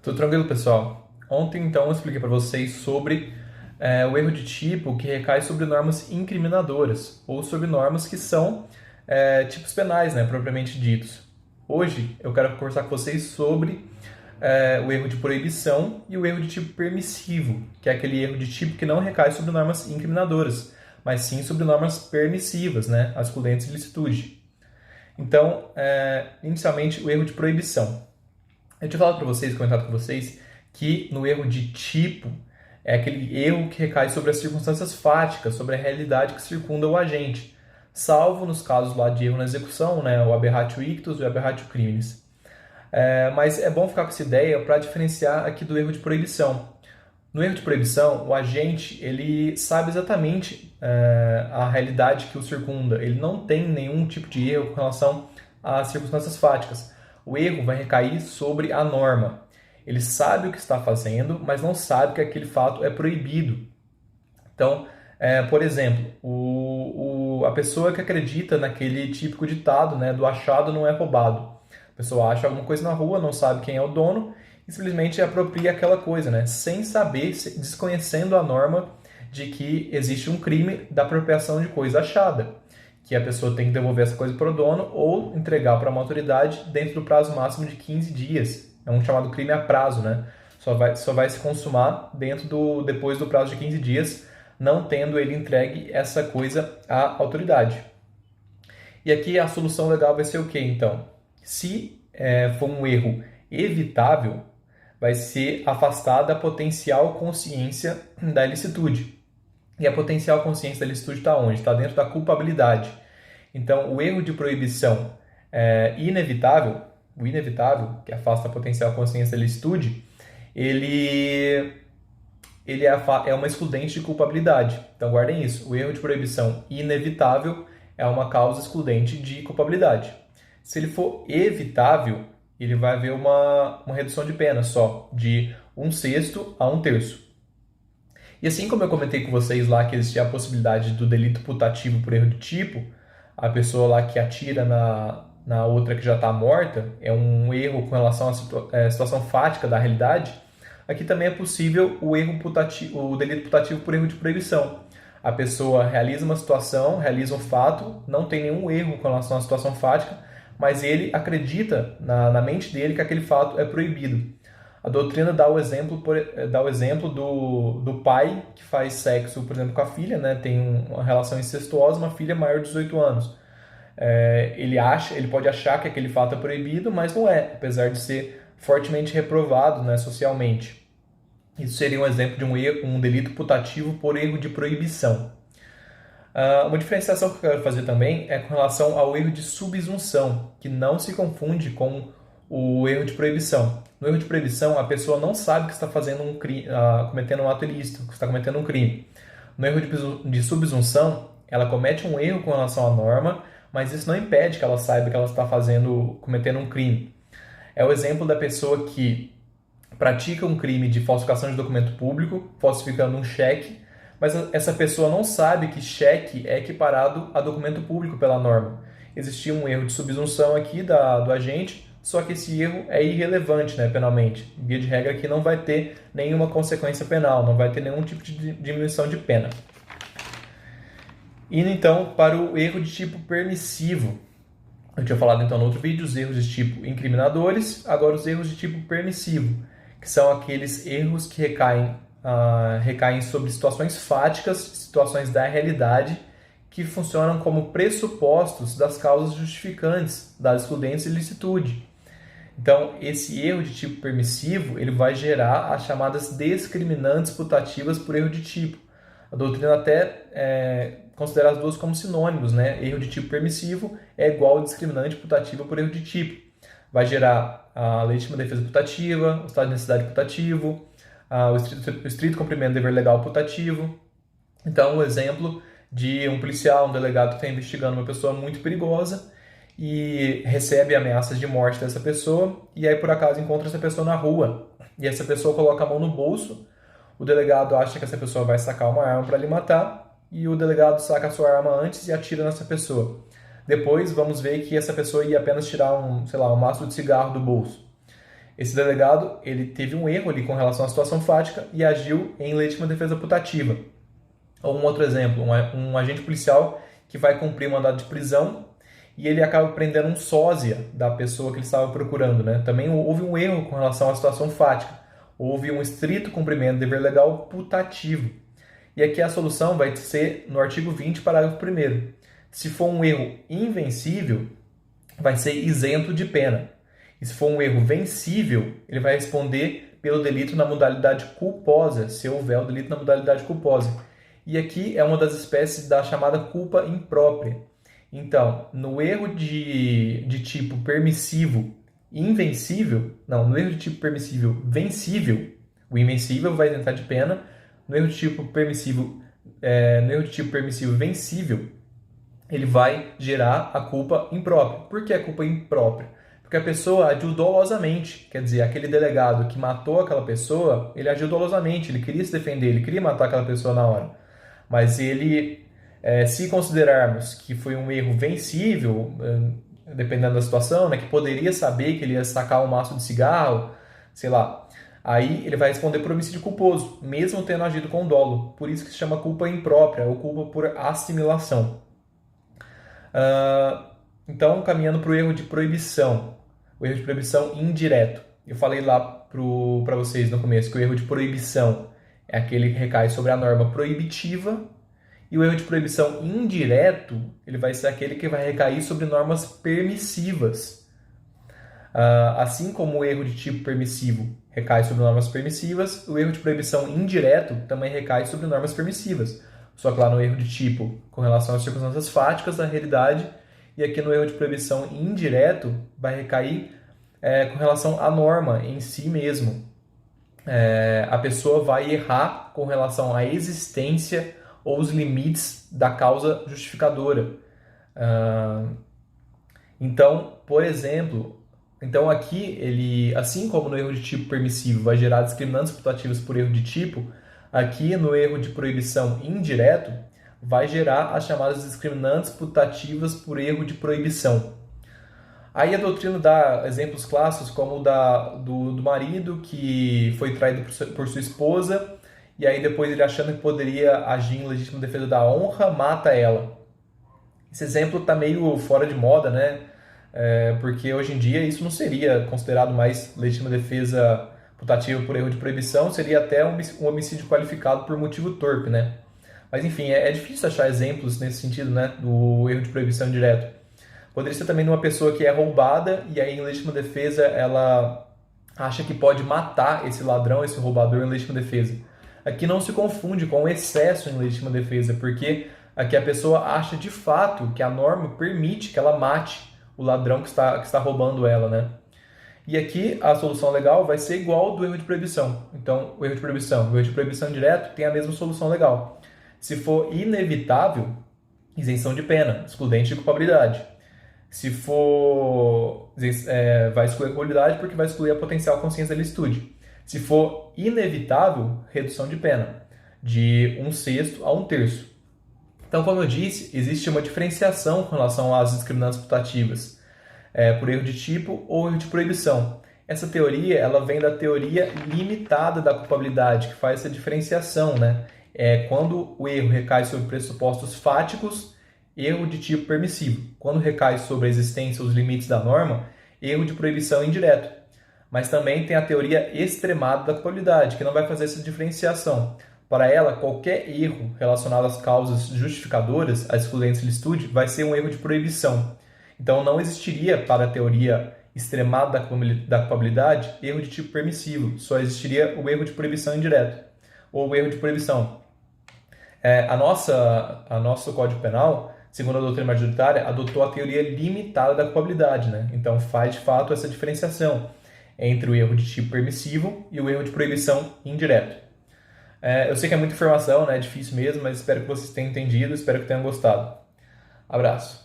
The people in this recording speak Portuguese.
Tudo tranquilo, pessoal? Ontem, então, eu expliquei para vocês sobre o erro de tipo que recai sobre normas incriminadoras ou sobre normas que são tipos penais, né, propriamente ditos. Hoje, eu quero conversar com vocês sobre o erro de proibição e o erro de tipo permissivo, que é aquele erro de tipo que não recai sobre normas incriminadoras, mas sim sobre normas permissivas, né, as excludentes de licitude. Então, inicialmente, o erro de proibição. Eu tinha falado para vocês, comentado com vocês, que no erro de tipo é aquele erro que recai sobre as circunstâncias fáticas, sobre a realidade que circunda o agente, salvo nos casos lá de erro na execução, né, o aberratio ictus e o aberratio criminis. Mas é bom ficar com essa ideia para diferenciar aqui do erro de proibição. No erro de proibição, o agente ele sabe exatamente a realidade que o circunda. Ele não tem nenhum tipo de erro com relação às circunstâncias fáticas. O erro vai recair sobre a norma. Ele sabe o que está fazendo, mas não sabe que aquele fato é proibido. Então, por exemplo, a pessoa que acredita naquele típico ditado, né, do achado não é roubado. A pessoa acha alguma coisa na rua, não sabe quem é o dono e simplesmente apropria aquela coisa, né, sem saber, desconhecendo a norma de que existe um crime da apropriação de coisa achada, que a pessoa tem que devolver essa coisa para o dono ou entregar para uma autoridade dentro do prazo máximo de 15 dias. É um chamado crime a prazo, né? Só vai se consumar depois do prazo de 15 dias, não tendo ele entregue essa coisa à autoridade. E aqui a solução legal vai ser o quê, então? Se for um erro evitável, vai ser afastada a potencial consciência da ilicitude. E a potencial consciência da ilicitude está onde? Está dentro da culpabilidade. Então, o erro de proibição inevitável, o inevitável, que afasta a potencial consciência da ilicitude, ele é uma excludente de culpabilidade. Então, guardem isso. O erro de proibição inevitável é uma causa excludente de culpabilidade. Se ele for evitável, ele vai haver uma redução de pena só, de 1/6 a 1/3. E assim como eu comentei com vocês lá que existia a possibilidade do delito putativo por erro de tipo, a pessoa lá que atira na outra que já está morta, é um erro com relação à situação fática da realidade, aqui também é possível o delito putativo por erro de proibição. A pessoa realiza uma situação, realiza um fato, não tem nenhum erro com relação à situação fática, mas ele acredita na mente dele que aquele fato é proibido. A doutrina dá o exemplo do pai que faz sexo, por exemplo, com a filha, né? Tem uma relação incestuosa, uma filha maior de 18 anos. Ele pode achar que aquele fato é proibido, mas não é, apesar de ser fortemente reprovado, né, socialmente. Isso seria um exemplo de um delito putativo por erro de proibição. Uma diferenciação que eu quero fazer também é com relação ao erro de subsunção, que não se confunde com o erro de proibição. No erro de proibição, a pessoa não sabe que está fazendo cometendo um ato ilícito, que está cometendo um crime. No erro de subsunção, ela comete um erro com relação à norma, mas isso não impede que ela saiba que ela está cometendo um crime. É o exemplo da pessoa que pratica um crime de falsificação de documento público, falsificando um cheque, mas essa pessoa não sabe que cheque é equiparado a documento público pela norma. Existia um erro de subsunção aqui do agente, só que esse erro é irrelevante, né, penalmente. Via de regra aqui não vai ter nenhuma consequência penal, não vai ter nenhum tipo de diminuição de pena. Indo então para o erro de tipo permissivo. Eu tinha falado então no outro vídeo os erros de tipo incriminadores, agora os erros de tipo permissivo, que são aqueles erros que recaem sobre situações fáticas, situações da realidade, que funcionam como pressupostos das causas justificantes, das excludentes de ilicitude. Então, esse erro de tipo permissivo ele vai gerar as chamadas discriminantes putativas por erro de tipo. A doutrina até considera as duas como sinônimos, né? Erro de tipo permissivo é igual a discriminante putativa por erro de tipo. Vai gerar a legítima defesa putativa, o estado de necessidade putativo, o estrito cumprimento do dever legal putativo. Então, um exemplo de um policial, um delegado que está investigando uma pessoa muito perigosa e recebe ameaças de morte dessa pessoa e aí, por acaso, encontra essa pessoa na rua e essa pessoa coloca a mão no bolso. O delegado acha que essa pessoa vai sacar uma arma para lhe matar e o delegado saca a sua arma antes e atira nessa pessoa. Depois vamos ver que essa pessoa ia apenas tirar um maço de cigarro do bolso. Esse delegado, ele teve um erro ali com relação à situação fática e agiu em legítima defesa putativa. Ou um outro exemplo, um agente policial que vai cumprir um mandado de prisão e ele acaba prendendo um sósia da pessoa que ele estava procurando, né? Também houve um erro com relação à situação fática. Houve um estrito cumprimento do dever legal putativo. E aqui a solução vai ser no artigo 20, parágrafo 1º. Se for um erro invencível, vai ser isento de pena. E se for um erro vencível, ele vai responder pelo delito na modalidade culposa, se houver o delito na modalidade culposa. E aqui é uma das espécies da chamada culpa imprópria. Então, no erro de tipo permissivo invencível, não, no erro de tipo permissivo vencível, o invencível vai isentar de pena. No erro de tipo permissivo, vencível, ele vai gerar a culpa imprópria. Por que a culpa imprópria? Porque a pessoa agiu dolosamente, quer dizer, aquele delegado que matou aquela pessoa, ele agiu dolosamente, ele queria se defender, ele queria matar aquela pessoa na hora. Mas ele, se considerarmos que foi um erro vencível, dependendo da situação, né, que poderia saber que ele ia sacar um maço de cigarro, sei lá, aí ele vai responder por homicídio culposo, mesmo tendo agido com dolo. Por isso que se chama culpa imprópria, ou culpa por assimilação. Então, caminhando para o erro de proibição. O erro de proibição indireto. Eu falei lá para vocês no começo que o erro de proibição é aquele que recai sobre a norma proibitiva, e o erro de proibição indireto ele vai ser aquele que vai recair sobre normas permissivas. Assim como o erro de tipo permissivo recai sobre normas permissivas, o erro de proibição indireto também recai sobre normas permissivas. Só que lá no erro de tipo, com relação às circunstâncias fáticas da realidade, e aqui no erro de proibição indireto vai recair com relação à norma em si mesmo. A pessoa vai errar com relação à existência ou os limites da causa justificadora. Então, por exemplo, aqui, ele, assim como no erro de tipo permissivo vai gerar discriminantes putativos por erro de tipo, aqui no erro de proibição indireto vai gerar as chamadas discriminantes putativas por erro de proibição. Aí a doutrina dá exemplos clássicos como o do marido que foi traído por sua esposa e aí depois ele, achando que poderia agir em legítima defesa da honra, mata ela. Esse exemplo está meio fora de moda, né? Porque hoje em dia isso não seria considerado mais legítima defesa putativa por erro de proibição, seria até um homicídio qualificado por motivo torpe, né? Mas enfim, é difícil achar exemplos nesse sentido, né, do erro de proibição indireto. Poderia ser também de uma pessoa que é roubada e aí em legítima defesa ela acha que pode matar esse ladrão, esse roubador em legítima defesa. Aqui não se confunde com o excesso em legítima defesa, porque aqui a pessoa acha de fato que a norma permite que ela mate o ladrão que está roubando ela, né? E aqui a solução legal vai ser igual ao do erro de proibição. Então, o erro de proibição direto tem a mesma solução legal. Se for inevitável, isenção de pena, excludente de culpabilidade. Se for, vai excluir a culpabilidade porque vai excluir a potencial consciência da ilicitude. Se for inevitável, redução de pena, de 1/6 a 1/3. Então, como eu disse, existe uma diferenciação com relação às discriminantes putativas, por erro de tipo ou erro de proibição. Essa teoria ela vem da teoria limitada da culpabilidade, que faz essa diferenciação, né? Quando o erro recai sobre pressupostos fáticos, erro de tipo permissivo. Quando recai sobre a existência ou os limites da norma, erro de proibição indireto. Mas também tem a teoria extremada da culpabilidade, que não vai fazer essa diferenciação. Para ela, qualquer erro relacionado às causas justificadoras, à excludência de ilicitude, vai ser um erro de proibição. Então, não existiria, para a teoria extremada da culpabilidade, erro de tipo permissivo. Só existiria o erro de proibição indireto, ou o erro de proibição. A nosso Código Penal, segundo a doutrina majoritária, adotou a teoria limitada da culpabilidade, né? Então, faz, de fato, essa diferenciação entre o erro de tipo permissivo e o erro de proibição indireto. Eu sei que é muita informação, né? É difícil mesmo, mas espero que vocês tenham entendido, espero que tenham gostado. Abraço.